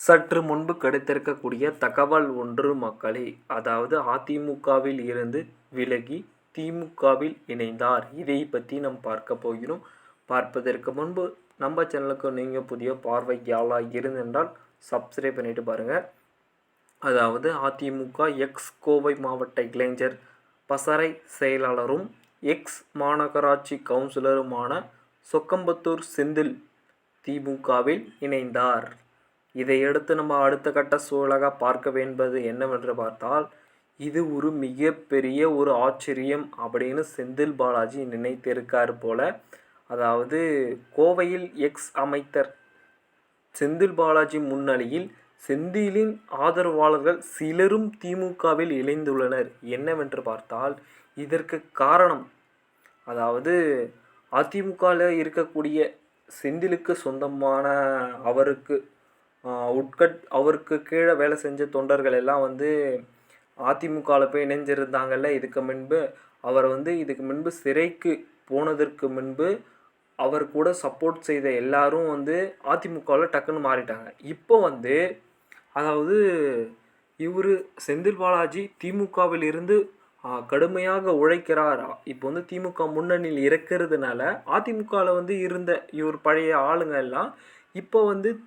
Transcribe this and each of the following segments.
சற்று முன்பு கிடைத்திருக்கக்கூடிய தகவல் ஒன்று மக்களே, அதாவது அதிமுகவில் இருந்து விலகி திமுகவில் இணைந்தார். இதை பற்றி நாம் பார்க்க போகிறோம். பார்ப்பதற்கு முன்பு நம்ம சேனலுக்கு நீங்கள் புதிய பார்வையாளராக இருந்தென்றால் சப்ஸ்கிரைப் பண்ணிட்டு பாருங்கள். அதாவது அதிமுக எக்ஸ் கோவை மாவட்ட இளைஞர் பசறை செயலாளரும் எக்ஸ் மாநகராட்சி கவுன்சிலருமான சொக்கம்பத்தூர் செந்தில் திமுகவில் இணைந்தார். இதையடுத்து நம்ம அடுத்த கட்ட சூழலாக பார்க்க வேண்டியது என்னவென்று பார்த்தால், இது ஒரு மிகப்பெரிய ஒரு ஆச்சரியம் அப்படின்னு செந்தில் பாலாஜி நினைத்திருக்கார் போல. அதாவது கோவையில் எக்ஸ் அமைச்சர் செந்தில் பாலாஜி முன்னிலையில் செந்திலின் ஆதரவாளர்கள் சிலரும் திமுகவில் இணைந்துள்ளனர். என்னவென்று பார்த்தால், இதற்கு காரணம் அதாவது அதிமுகவில் இருக்கக்கூடிய செந்திலுக்கு சொந்தமான அவருக்கு கீழே வேலை செஞ்ச தொண்டர்கள் எல்லாம் அதிமுகவில் போய் இணைஞ்சிருந்தாங்கல்ல. இதுக்கு முன்பு சிறைக்கு போனதற்கு முன்பு அவர் கூட சப்போர்ட் செய்த எல்லாரும் அதிமுகவில் டக்குன்னு மாறிட்டாங்க. இப்போ அதாவது இவர் செந்தில் பாலாஜி திமுகவில் இருந்து கடுமையாக உழைக்கிறார். இப்போ திமுக முன்னணியில் இருக்கிறதுனால அதிமுகவில் இருந்த இவர் பழைய ஆளுங்க எல்லாம் இப்போ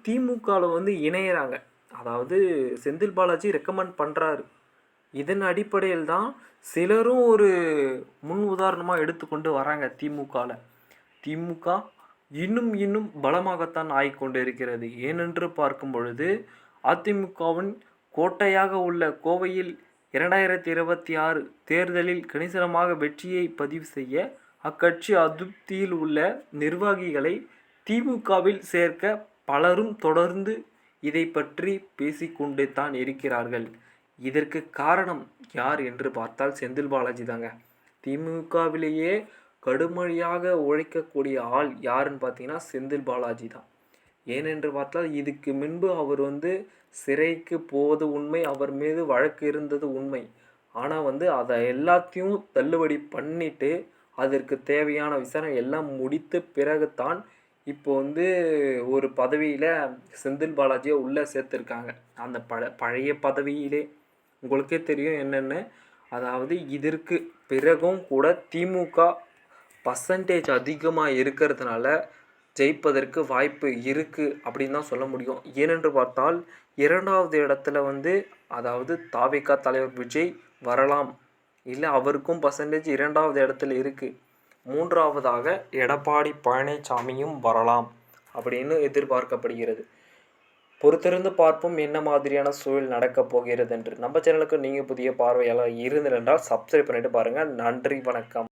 திமுகவில் இணையிறாங்க. அதாவது செந்தில் பாலாஜி ரெக்கமெண்ட் பண்ணுறாரு. இதன் அடிப்படையில் தான் சிலரும் ஒரு முன் உதாரணமாக எடுத்துக்கொண்டு வராங்க. திமுக இன்னும் பலமாகத்தான் ஆகிக்கொண்டு இருக்கிறது. ஏனென்று பார்க்கும் பொழுது அதிமுகவின் கோட்டையாக உள்ள கோவையில் 2026 தேர்தலில் கணிசனமாக வெற்றியை பதிவு செய்ய அக்கட்சி அதிருப்தியில் உள்ள நிர்வாகிகளை திமுகவில் சேர்க்க பலரும் தொடர்ந்து இதை பற்றி பேசிக்கொண்டு தான் இருக்கிறார்கள். இதற்கு காரணம் யார் என்று பார்த்தால் செந்தில் பாலாஜி தாங்க. திமுகவிலேயே கடுமையாக உழைக்கக்கூடிய ஆள் யாருன்னு பார்த்தீங்கன்னா செந்தில் பாலாஜி தான். ஏனென்று பார்த்தால் இதுக்கு முன்பு அவர் சிறைக்கு போவது உண்மை, அவர் மீது வழக்கு இருந்தது உண்மை. ஆனால் அதை எல்லாத்தையும் தள்ளுபடி பண்ணிட்டு அதற்கு தேவையான விசாரணை எல்லாம் முடித்த பிறகுதான் இப்போ ஒரு பதவியில் செந்தில் பாலாஜியை உள்ளே சேர்த்துருக்காங்க. அந்த பழைய பதவியிலே உங்களுக்கே தெரியும் என்னென்னு. அதாவது இதற்கு பிறகும் கூட திமுக பர்சன்டேஜ் அதிகமாக இருக்கிறதுனால ஜெயிப்பதற்கு வாய்ப்பு இருக்குது அப்படின்னு தான் சொல்ல முடியும். ஏனென்று பார்த்தால் 2வது இடத்துல அதாவது தாவேகா தலைவர் விஜய் வரலாம், இல்லை அவருக்கும் பர்சன்டேஜ் 2வது இடத்துல இருக்குது. 3வதாக எடப்பாடி பழனிசாமியும் வரலாம் அப்படின்னு எதிர்பார்க்கப்படுகிறது. பொறுத்திருந்து பார்ப்போம் என்ன மாதிரியான சூழல் நடக்கப் போகிறது என்று. நம்ம சேனலுக்கு நீங்கள் புதிய பார்வையாளர் இருந்தென்றால் சப்ஸ்கிரைப் பண்ணிட்டு பாருங்கள். நன்றி, வணக்கம்.